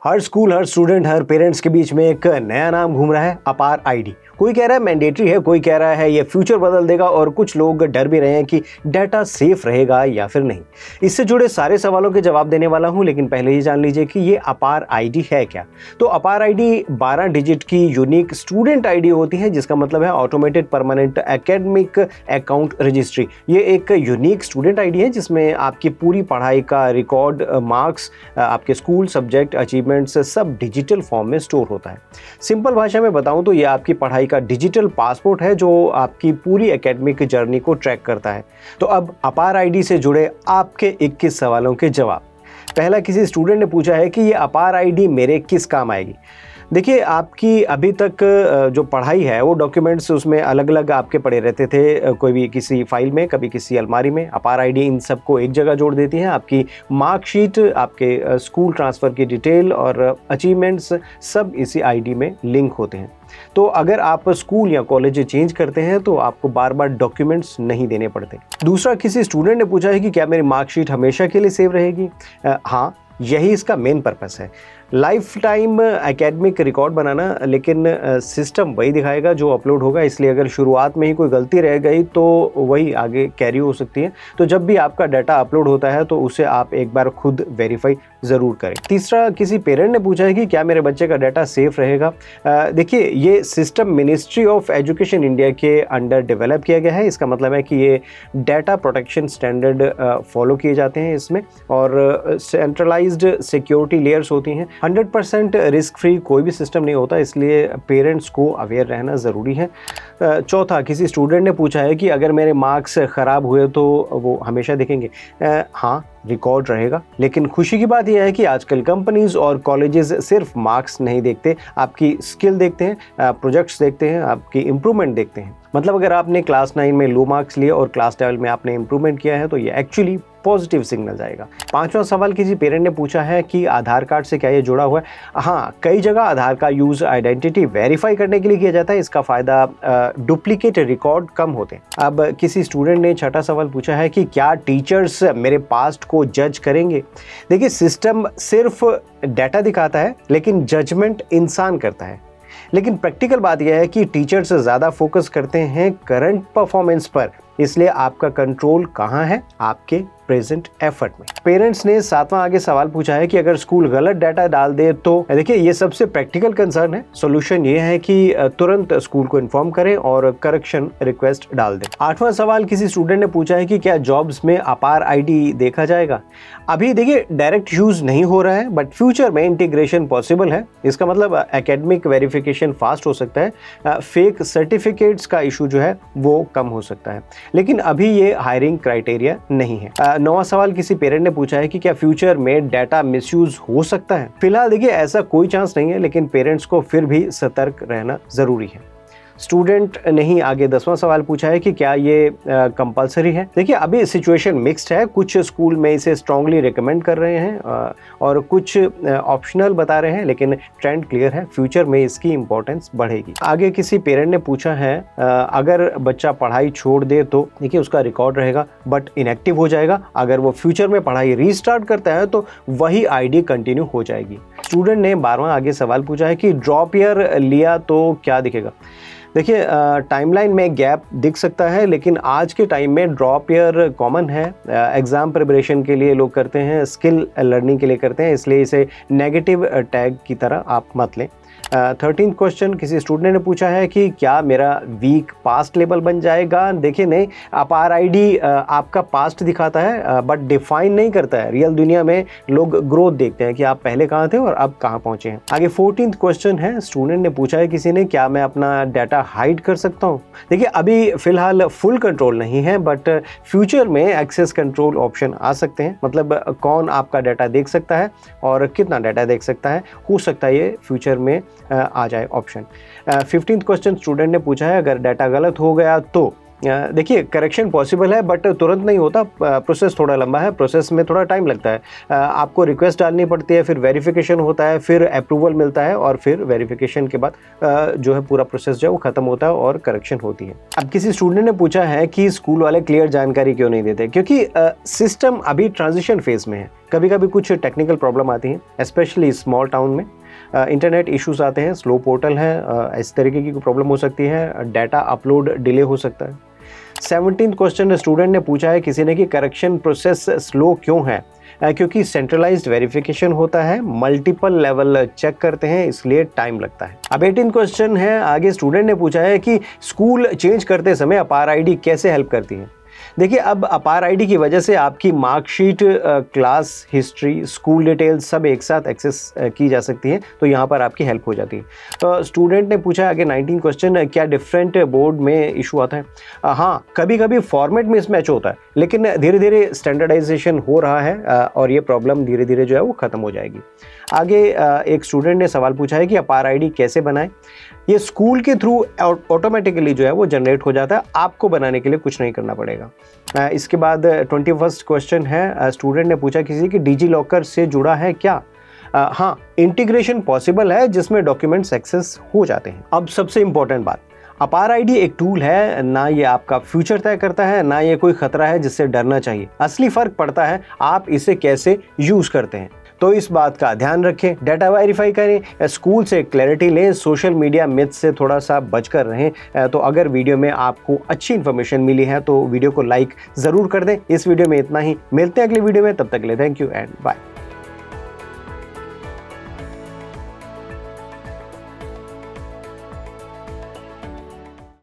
हर school, हर student, हर parents के बीच में एक नया नाम घूम रहा है, अपार आईडी। कोई कह रहा है मैंडेटरी है, कोई कह रहा है ये फ्यूचर बदल देगा और कुछ लोग डर भी रहे हैं कि डाटा सेफ रहेगा या फिर नहीं। इससे जुड़े सारे सवालों के जवाब देने वाला हूं, लेकिन पहले ही जान लीजिए कि ये अपार आईडी है क्या। तो अपार आईडी 12 डिजिट की यूनिक स्टूडेंट आईडी होती है, जिसका मतलब है automated permanent academic account registry. ये एक यूनिक स्टूडेंट आईडी है जिसमें आपकी पूरी पढ़ाई का रिकॉर्ड, मार्क्स, आपके स्कूल सब्जेक्ट अचीवमेंट्स सब डिजिटल फॉर्म में स्टोर होता है। सिंपल भाषा में बताऊं तो ये आपकी पढ़ाई का डिजिटल पासपोर्ट है जो आपकी पूरी एकेडमिक जर्नी को ट्रैक करता है। तो अब अपार आईडी से जुड़े आपके 21 सवालों के जवाब। पहला, किसी स्टूडेंट ने पूछा है कि ये अपार आईडी मेरे किस काम आएगी। देखिए, आपकी अभी तक जो पढ़ाई है वो डॉक्यूमेंट्स उसमें अलग अलग आपके पड़े रहते थे, कोई भी किसी फाइल में, कभी किसी अलमारी में। अपार आईडी इन सबको एक जगह जोड़ देती है। आपकी मार्कशीट, आपके स्कूल ट्रांसफ़र की डिटेल और अचीवमेंट्स सब इसी आईडी में लिंक होते हैं। तो अगर आप स्कूल या कॉलेज चेंज करते हैं तो आपको बार बार डॉक्यूमेंट्स नहीं देने पड़ते। दूसरा, किसी स्टूडेंट ने पूछा है कि क्या मेरी मार्कशीट हमेशा के लिए सेव रहेगी। हाँ, यही इसका मेन पर्पस है, लाइफ टाइम एकेडमिक रिकॉर्ड बनाना। लेकिन सिस्टम वही दिखाएगा जो अपलोड होगा, इसलिए अगर शुरुआत में ही कोई गलती रह गई तो वही आगे कैरी हो सकती है। तो जब भी आपका डाटा अपलोड होता है तो उसे आप एक बार खुद वेरीफाई ज़रूर करें। तीसरा, किसी पेरेंट ने पूछा है कि क्या मेरे बच्चे का डाटा सेफ रहेगा। देखिए, ये system ministry of education India के अंडर डेवलप किया गया है। इसका मतलब है कि ये डाटा प्रोटेक्शन स्टैंडर्ड फॉलो किए जाते हैं इसमें, और सेंट्रलाइज्ड सिक्योरिटी लेयर्स होती हैं। 100% रिस्क फ्री कोई भी सिस्टम नहीं होता, इसलिए पेरेंट्स को अवेयर रहना ज़रूरी है। चौथा, किसी स्टूडेंट ने पूछा है कि अगर मेरे मार्क्स ख़राब हुए तो वो हमेशा दिखेंगे। हाँ, रिकॉर्ड रहेगा। लेकिन खुशी की बात यह है कि आजकल कंपनीज और कॉलेजेस सिर्फ मार्क्स नहीं देखते, आपकी स्किल देखते हैं, प्रोजेक्ट्स देखते हैं, आपकी इम्प्रूवमेंट देखते हैं। मतलब अगर आपने क्लास 9 में लो मार्क्स लिए और क्लास 12 में आपने इम्प्रूवमेंट किया है तो ये एक्चुअली पॉजिटिव सिग्नल जाएगा। पांचवा सवाल, किसी पेरेंट ने पूछा है कि आधार कार्ड से क्या ये जुड़ा हुआ है। हाँ, कई जगह आधार का यूज़ आइडेंटिटी वेरीफाई करने के लिए किया जाता है। इसका फ़ायदा डुप्लीकेट रिकॉर्ड कम होते हैं। अब किसी स्टूडेंट ने छठा सवाल पूछा है कि क्या टीचर्स मेरे पास्ट को जज करेंगे। देखिए, सिस्टम सिर्फ डाटा दिखाता है लेकिन जजमेंट इंसान करता है। लेकिन प्रैक्टिकल बात यह है कि टीचर्स ज़्यादा फोकस करते हैं करंट परफॉर्मेंस पर, इसलिए आपका कंट्रोल कहाँ है? आपके प्रेजेंट एफर्ट में। पेरेंट्स ने सातवां आगे सवाल पूछा है कि अगर स्कूल गलत डाटा डाल दे तो। देखिए, ये सबसे प्रैक्टिकल कंसर्न है। सॉल्यूशन ये है कि तुरंत स्कूल को इन्फॉर्म करें और करेक्शन रिक्वेस्ट डाल दें। आठवां सवाल, किसी स्टूडेंट ने पूछा है कि क्या जॉब्स में अपार आईडी देखा जाएगा। अभी देखिए, डायरेक्ट यूज नहीं हो रहा है, बट फ्यूचर में इंटीग्रेशन पॉसिबल है। इसका मतलब एकेडमिक वेरिफिकेशन फास्ट हो सकता है, फेक सर्टिफिकेट्स का इशू जो है वो कम हो सकता है, लेकिन अभी ये हायरिंग क्राइटेरिया नहीं है। नौवां सवाल, किसी पेरेंट ने पूछा है कि क्या फ्यूचर में डाटा मिसयूज हो सकता है। फिलहाल देखिए, ऐसा कोई चांस नहीं है, लेकिन पेरेंट्स को फिर भी सतर्क रहना जरूरी है। स्टूडेंट ने ही आगे 10वां सवाल पूछा है कि क्या ये कंपलसरी है। देखिए, अभी सिचुएशन मिक्स्ड है। कुछ स्कूल में इसे स्ट्रांगली रिकमेंड कर रहे हैं और कुछ ऑप्शनल बता रहे हैं, लेकिन ट्रेंड क्लियर है, फ्यूचर में इसकी इंपॉर्टेंस बढ़ेगी। आगे किसी पेरेंट ने पूछा है अगर बच्चा पढ़ाई छोड़ दे तो देखिए, उसका रिकॉर्ड रहेगा बट इनएक्टिव हो जाएगा। अगर वो फ्यूचर में पढ़ाई रीस्टार्ट करता है तो वही आईडी कंटिन्यू हो जाएगी। स्टूडेंट ने 12वां आगे सवाल पूछा है कि ड्रॉप ईयर लिया तो क्या दिखेगा। देखिए, टाइमलाइन में गैप दिख सकता है, लेकिन आज के टाइम में ड्रॉप ईयर कॉमन है। एग्ज़ाम प्रिपरेशन के लिए लोग करते हैं, स्किल लर्निंग के लिए करते हैं, इसलिए इसे नेगेटिव टैग की तरह आप मत लें। 13th क्वेश्चन, किसी स्टूडेंट ने पूछा है कि क्या मेरा वीक पास्ट लेवल बन जाएगा। देखिए, नहीं, अपार आईडी आपका पास्ट दिखाता है बट डिफाइन नहीं करता है। रियल दुनिया में लोग ग्रोथ देखते हैं कि आप पहले कहाँ थे और अब कहाँ पहुँचे हैं। आगे 14th क्वेश्चन है, स्टूडेंट ने पूछा है किसी ने, क्या मैं अपना डाटा हाइड कर सकता हूँ। देखिए, अभी फिलहाल फुल कंट्रोल नहीं है, बट फ्यूचर में एक्सेस कंट्रोल ऑप्शन आ सकते हैं। मतलब कौन आपका डाटा देख सकता है और कितना डाटा देख सकता है, हो सकता है ये फ्यूचर में आ जाए ऑप्शन। 15th क्वेश्चन, स्टूडेंट ने पूछा है अगर डाटा गलत हो गया तो देखिए, करेक्शन पॉसिबल है बट तुरंत नहीं होता, प्रोसेस थोड़ा लंबा है, प्रोसेस में थोड़ा टाइम लगता है। आपको रिक्वेस्ट डालनी पड़ती है, फिर वेरिफिकेशन होता है, फिर अप्रूवल मिलता है और फिर वेरिफिकेशन के बाद जो है पूरा प्रोसेस जो है वो खत्म होता है और करेक्शन होती है। अब किसी स्टूडेंट ने पूछा है कि स्कूल वाले क्लियर जानकारी क्यों नहीं देते, क्योंकि सिस्टम अभी ट्रांजिशन फेज में है। कभी कभी कुछ टेक्निकल प्रॉब्लम आती हैं, स्पेशली स्मॉल टाउन में इंटरनेट इश्यूज आते हैं, स्लो पोर्टल है, इस तरीके की कोई प्रॉब्लम हो सकती है, डाटा अपलोड डिले हो सकता है। 17th क्वेश्चन स्टूडेंट ने पूछा है किसी ने कि करेक्शन प्रोसेस स्लो क्यों है, क्योंकि सेंट्रलाइज्ड वेरिफिकेशन होता है, मल्टीपल लेवल चेक करते हैं, इसलिए टाइम लगता है। अब 18th क्वेश्चन है, आगे स्टूडेंट ने पूछा है कि स्कूल चेंज करते समय अपार आईडी कैसे हेल्प करती है। देखिए, अब अपार आईडी की वजह से आपकी marksheet, class history, school details सब एक साथ एक्सेस की जा सकती है, तो यहाँ पर आपकी हेल्प हो जाती है। तो स्टूडेंट ने पूछा आगे 19 क्वेश्चन, क्या डिफरेंट बोर्ड में इशू आता है। हाँ, कभी कभी फॉर्मेट मिसमैच होता है, लेकिन धीरे धीरे स्टैंडर्डाइजेशन हो रहा है और ये प्रॉब्लम धीरे धीरे जो है वो ख़त्म हो जाएगी। आगे एक स्टूडेंट ने सवाल पूछा है कि अपार आईडी कैसे बनाएं। ये स्कूल के थ्रू ऑटोमेटिकली जो है वो जनरेट हो जाता है, आपको बनाने के लिए कुछ नहीं करना पड़ेगा। इसके बाद 21st क्वेश्चन है, स्टूडेंट ने पूछा किसी की डिजी लॉकर से जुड़ा है क्या। हाँ, इंटीग्रेशन पॉसिबल है जिसमें डॉक्यूमेंट्स एक्सेस हो जाते हैं। अब सबसे इंपॉर्टेंट बात, अपार आईडी एक टूल है, ना ये आपका फ्यूचर तय करता है, ना ये कोई खतरा है जिससे डरना चाहिए। असली फर्क पड़ता है आप इसे कैसे यूज करते हैं। तो इस बात का ध्यान रखें, डाटा वेरीफाई करें, स्कूल से क्लैरिटी लें, सोशल मीडिया मिथ से थोड़ा सा बचकर रहें। तो अगर वीडियो में आपको अच्छी इन्फॉर्मेशन मिली है तो वीडियो को लाइक ज़रूर कर दें। इस वीडियो में इतना ही, मिलते हैं अगले वीडियो में, तब तक के लिए थैंक यू एंड बाय।